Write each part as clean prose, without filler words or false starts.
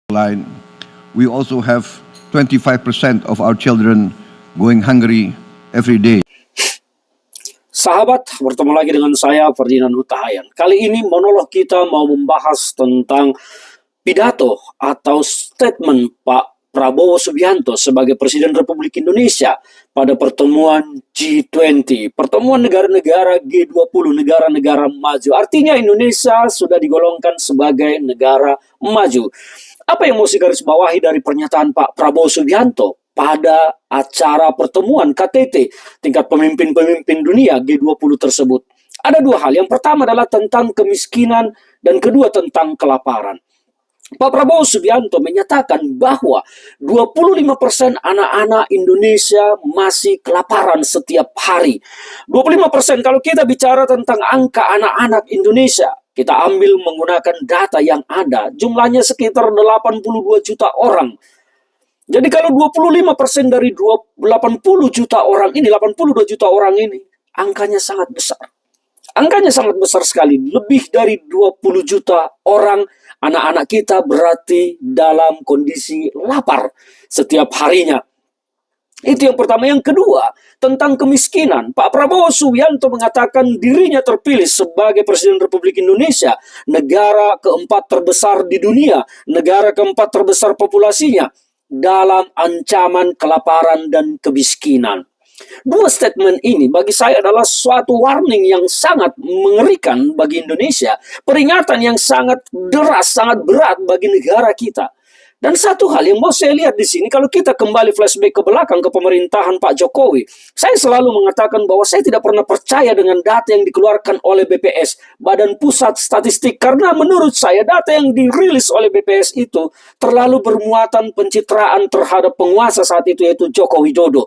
line. We also have 25% of our children going hungry every day. Sahabat, bertemu lagi dengan saya Ferdinand Hutahayan. Kali ini monolog kita mau membahas tentang pidato atau statement Pak Prabowo Subianto sebagai Presiden Republik Indonesia pada pertemuan G20, pertemuan negara-negara G20, negara-negara maju. Artinya Indonesia sudah digolongkan sebagai negara maju. Apa yang mau digarisbawahi dari pernyataan Pak Prabowo Subianto pada acara pertemuan KTT tingkat pemimpin-pemimpin dunia G20 tersebut? Ada dua hal. Yang pertama adalah tentang kemiskinan dan kedua tentang kelaparan. Pak Prabowo Subianto menyatakan bahwa 25% anak-anak Indonesia masih kelaparan setiap hari. 25% kalau kita bicara tentang angka anak-anak Indonesia, kita ambil menggunakan data yang ada, jumlahnya sekitar 82 juta orang. Jadi kalau 25% dari 80 juta orang ini, 82 juta orang ini, angkanya sangat besar. Angkanya sangat besar sekali. Lebih dari 20 juta orang anak-anak kita berarti dalam kondisi lapar setiap harinya. Itu yang pertama. Yang kedua, tentang kemiskinan. Pak Prabowo Subianto mengatakan dirinya terpilih sebagai Presiden Republik Indonesia, negara keempat terbesar di dunia, negara keempat terbesar populasinya, dalam ancaman kelaparan dan kemiskinan. Dua statement ini bagi saya adalah suatu warning yang sangat mengerikan bagi Indonesia, peringatan yang sangat deras, sangat berat bagi negara kita. Dan satu hal yang mau saya lihat di sini, kalau kita kembali flashback ke belakang ke pemerintahan Pak Jokowi, saya selalu mengatakan bahwa saya tidak pernah percaya dengan data yang dikeluarkan oleh BPS, Badan Pusat Statistik, karena menurut saya data yang dirilis oleh BPS itu terlalu bermuatan pencitraan terhadap penguasa saat itu, yaitu Joko Widodo.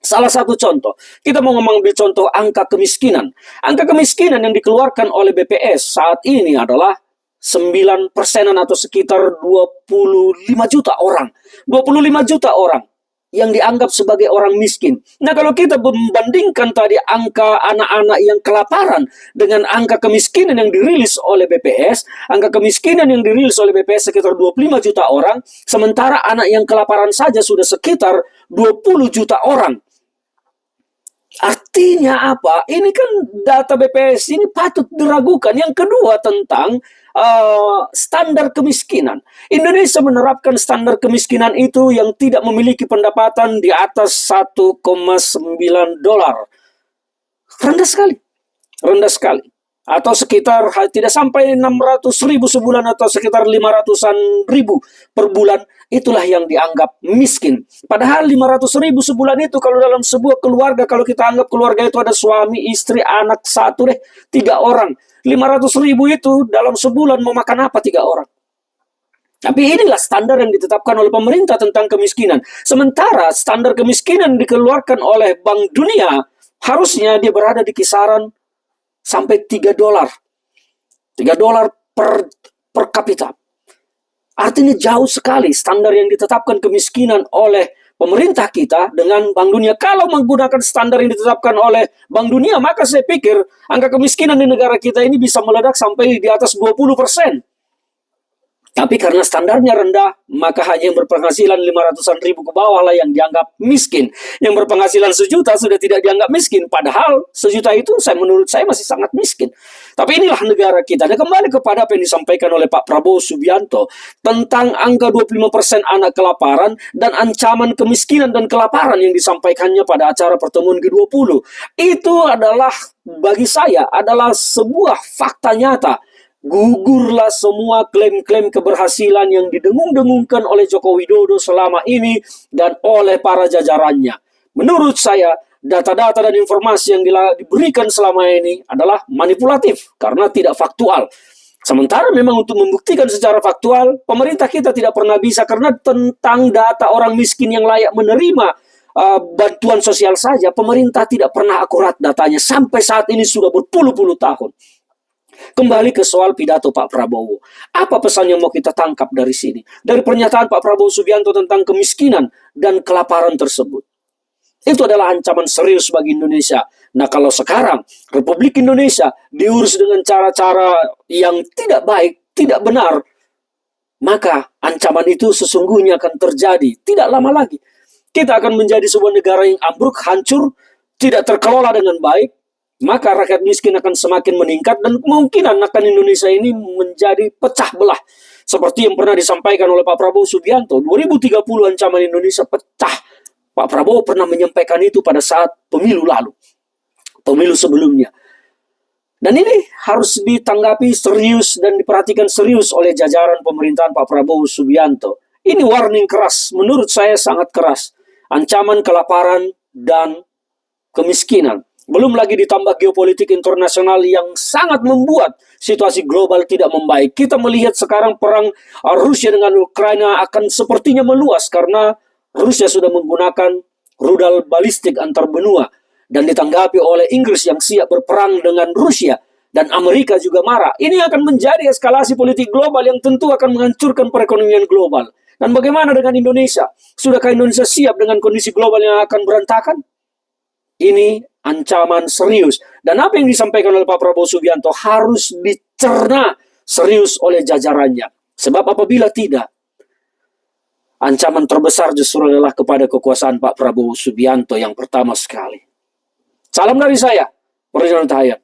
Salah satu contoh, kita mau mengambil contoh angka kemiskinan. Angka kemiskinan yang dikeluarkan oleh BPS saat ini adalah 9% atau sekitar 25 juta orang. 25 juta orang yang dianggap sebagai orang miskin. Nah, kalau kita membandingkan tadi angka anak-anak yang kelaparan dengan angka kemiskinan yang dirilis oleh BPS, angka kemiskinan yang dirilis oleh BPS sekitar 25 juta orang, sementara anak yang kelaparan saja sudah sekitar 20 juta orang. Artinya apa? Ini kan data BPS ini patut diragukan. Yang kedua tentang standar kemiskinan. Indonesia menerapkan standar kemiskinan itu yang tidak memiliki pendapatan di atas 1,9 dolar. Rendah sekali. Rendah sekali. Atau sekitar tidak sampai 600 ribu sebulan atau sekitar 500-an ribu per bulan. Itulah yang dianggap miskin. Padahal 500 ribu sebulan itu kalau dalam sebuah keluarga, kalau kita anggap keluarga itu ada suami, istri, anak, 3 orang. 500 ribu itu dalam sebulan mau makan apa 3 orang? Tapi inilah standar yang ditetapkan oleh pemerintah tentang kemiskinan. Sementara standar kemiskinan dikeluarkan oleh Bank Dunia, harusnya dia berada di kisaran sampai 3 dolar. 3 dolar per kapita. Artinya jauh sekali standar yang ditetapkan kemiskinan oleh pemerintah kita dengan Bank Dunia. Kalau menggunakan standar yang ditetapkan oleh Bank Dunia, maka saya pikir angka kemiskinan di negara kita ini bisa meledak sampai di atas 20%. Tapi karena standarnya rendah, maka hanya yang berpenghasilan 500-an ribu ke bawah lah yang dianggap miskin. Yang berpenghasilan 1 juta sudah tidak dianggap miskin. Padahal 1 juta itu menurut saya masih sangat miskin. Tapi inilah negara kita. Dan kembali kepada apa yang disampaikan oleh Pak Prabowo Subianto tentang angka 25% anak kelaparan dan ancaman kemiskinan dan kelaparan yang disampaikannya pada acara pertemuan G20. Itu adalah, bagi saya, adalah sebuah fakta nyata. Gugurlah semua klaim-klaim keberhasilan yang didengung-dengungkan oleh Joko Widodo selama ini dan oleh para jajarannya. Menurut saya, data-data dan informasi yang diberikan selama ini adalah manipulatif karena tidak faktual. Sementara memang untuk membuktikan secara faktual, pemerintah kita tidak pernah bisa, karena tentang data orang miskin yang layak menerima bantuan sosial saja, pemerintah tidak pernah akurat datanya. Sampai saat ini sudah berpuluh-puluh tahun. Kembali ke soal pidato Pak Prabowo. Apa pesan yang mau kita tangkap dari sini? Dari pernyataan Pak Prabowo Subianto tentang kemiskinan dan kelaparan tersebut. Itu adalah ancaman serius bagi Indonesia. Nah, kalau sekarang Republik Indonesia diurus dengan cara-cara yang tidak baik, tidak benar, maka ancaman itu sesungguhnya akan terjadi tidak lama lagi. Kita akan menjadi sebuah negara yang ambruk, hancur, tidak terkelola dengan baik, maka rakyat miskin akan semakin meningkat dan kemungkinan akan Indonesia ini menjadi pecah belah. Seperti yang pernah disampaikan oleh Pak Prabowo Subianto, 2030 ancaman Indonesia pecah. Pak Prabowo pernah menyampaikan itu pada saat pemilu lalu, pemilu sebelumnya. Dan ini harus ditanggapi serius dan diperhatikan serius oleh jajaran pemerintahan Pak Prabowo Subianto. Ini warning keras, menurut saya sangat keras. Ancaman kelaparan dan kemiskinan. Belum lagi ditambah geopolitik internasional yang sangat membuat situasi global tidak membaik. Kita melihat sekarang perang Rusia dengan Ukraina akan sepertinya meluas karena Rusia sudah menggunakan rudal balistik antar benua dan ditanggapi oleh Inggris yang siap berperang dengan Rusia, dan Amerika juga marah. Ini akan menjadi eskalasi politik global yang tentu akan menghancurkan perekonomian global. Dan bagaimana dengan Indonesia? Sudahkah Indonesia siap dengan kondisi global yang akan berantakan? Ini ancaman serius. Dan apa yang disampaikan oleh Pak Prabowo Subianto harus dicerna serius oleh jajarannya. Sebab apabila tidak, ancaman terbesar justru adalah kepada kekuasaan Pak Prabowo Subianto yang pertama sekali. Salam dari saya, Ferdinand Huta Hayan.